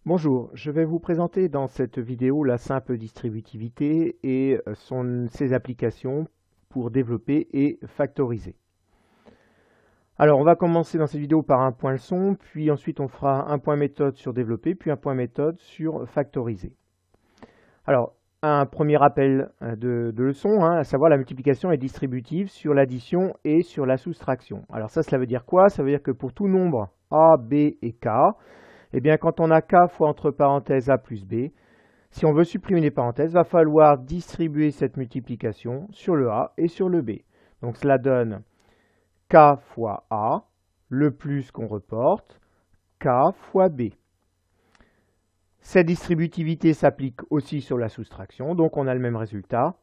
Bonjour, je vais vous présenter dans cette vidéo la simple distributivité et ses applications pour développer et factoriser. Alors on va commencer dans cette vidéo par un point leçon, puis ensuite on fera un point méthode sur développer, puis un point méthode sur factoriser. Alors un premier rappel de leçon, à savoir la multiplication est distributive sur l'addition et sur la soustraction. Alors ça veut dire quoi? Ça veut dire que pour tout nombre a, b et k, eh bien, quand on a k fois entre parenthèses a plus b, si on veut supprimer les parenthèses, il va falloir distribuer cette multiplication sur le a et sur le b. Donc cela donne k fois a, le plus qu'on reporte, k fois b. Cette distributivité s'applique aussi sur la soustraction, donc on a le même résultat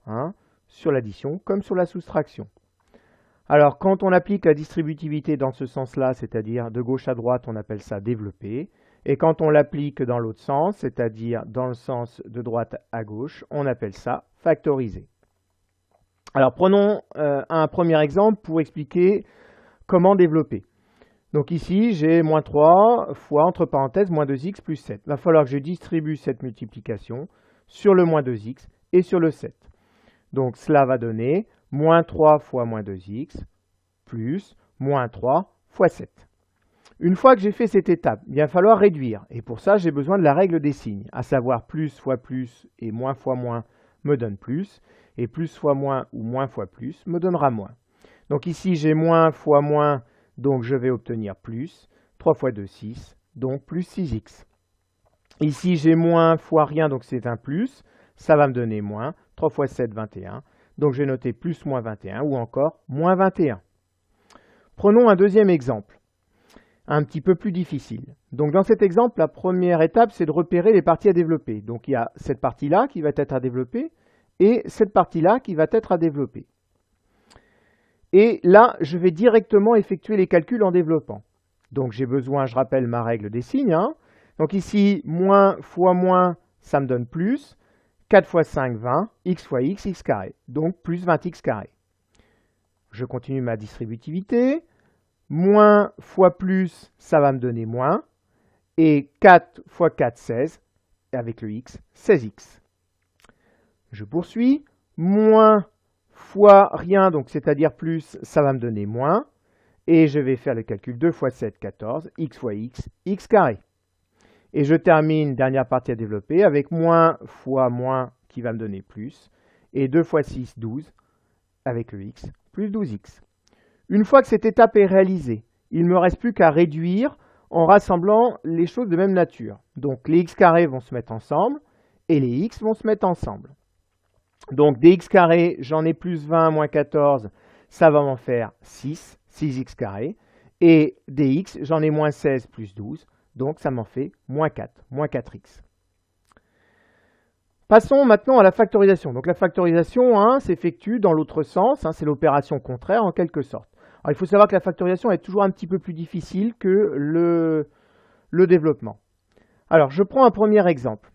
sur l'addition comme sur la soustraction. Alors quand on applique la distributivité dans ce sens-là, c'est-à-dire de gauche à droite, on appelle ça développer. Et quand on l'applique dans l'autre sens, c'est-à-dire dans le sens de droite à gauche, on appelle ça factoriser. Alors prenons un premier exemple pour expliquer comment développer. Donc ici, j'ai moins 3 fois, entre parenthèses, moins 2x plus 7. Il va falloir que je distribue cette multiplication sur le moins 2x et sur le 7. Donc cela va donner moins 3 fois moins 2x plus moins 3 fois 7. Une fois que j'ai fait cette étape, il va falloir réduire. Et pour ça, j'ai besoin de la règle des signes, à savoir plus fois plus et moins fois moins me donne plus, et plus fois moins ou moins fois plus me donnera moins. Donc ici, j'ai moins fois moins, donc je vais obtenir plus. 3 fois 2, 6, donc plus 6x. Ici, j'ai moins fois rien, donc c'est un plus. Ça va me donner moins. 3 fois 7, 21. Donc je vais noter plus moins 21 ou encore moins 21. Prenons un deuxième exemple, un petit peu plus difficile. Donc dans cet exemple, la première étape, c'est de repérer les parties à développer. Donc il y a cette partie-là qui va être à développer et cette partie-là qui va être à développer. Et là, je vais directement effectuer les calculs en développant. Donc j'ai besoin, je rappelle ma règle des signes. Donc ici, moins fois moins, ça me donne plus. 4 fois 5, 20. X fois x, x carré. Donc plus 20x carré. Je continue ma distributivité. Moins fois plus, ça va me donner moins. Et 4 fois 4, 16. Et avec le x, 16x. Je poursuis. Moins fois rien, donc c'est-à-dire plus, ça va me donner moins. Et je vais faire le calcul 2 fois 7, 14. X fois x, x carré. Et je termine, dernière partie à développer, avec moins fois moins qui va me donner plus. Et 2 fois 6, 12, avec le x, plus 12x. Une fois que cette étape est réalisée, il ne me reste plus qu'à réduire en rassemblant les choses de même nature. Donc les x carrés vont se mettre ensemble et les x vont se mettre ensemble. Donc dx carré, j'en ai plus 20 moins 14, ça va m'en faire 6, 6x carré. Et dx, j'en ai moins 16 plus 12, donc ça m'en fait moins 4, moins 4x. Passons maintenant à la factorisation. Donc la factorisation s'effectue dans l'autre sens, c'est l'opération contraire en quelque sorte. Alors, il faut savoir que la factorisation est toujours un petit peu plus difficile que le développement. Alors je prends un premier exemple.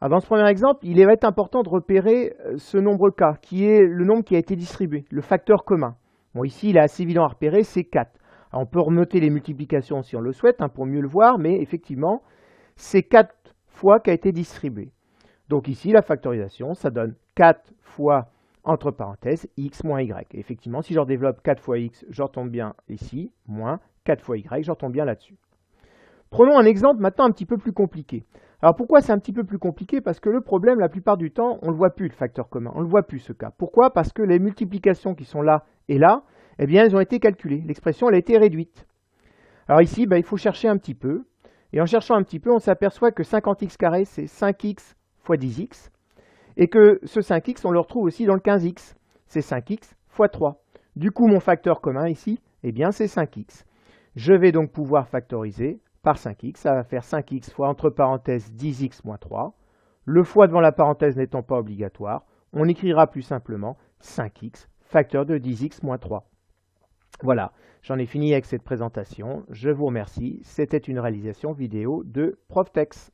Alors, dans ce premier exemple, il va être important de repérer ce nombre k, qui est le nombre qui a été distribué, le facteur commun. Bon, ici, il est assez évident à repérer, c'est 4. Alors, on peut remonter les multiplications si on le souhaite, pour mieux le voir, mais effectivement, c'est 4 fois qu'a été distribué. Donc ici, la factorisation, ça donne 4 fois, entre parenthèses, x moins y. Et effectivement, si je redéveloppe 4 fois x, je retombe bien ici, moins 4 fois y, je retombe bien là-dessus. Prenons un exemple maintenant un petit peu plus compliqué. Alors pourquoi c'est un petit peu plus compliqué? Parce que le problème, la plupart du temps, on ne le voit plus, le facteur commun. On ne le voit plus, ce cas. Pourquoi? Parce que les multiplications qui sont là et là, eh bien, elles ont été calculées. L'expression, elle a été réduite. Alors ici, il faut chercher un petit peu. Et en cherchant un petit peu, on s'aperçoit que 50x carré, c'est 5x fois 10x. Et que ce 5x, on le retrouve aussi dans le 15x. C'est 5x fois 3. Du coup, mon facteur commun ici, eh bien, c'est 5x. Je vais donc pouvoir factoriser par 5x. Ça va faire 5x fois, entre parenthèses, 10x moins 3. Le fois devant la parenthèse n'étant pas obligatoire, on écrira plus simplement 5x, facteur de 10x moins 3. Voilà, j'en ai fini avec cette présentation. Je vous remercie. C'était une réalisation vidéo de ProfTex.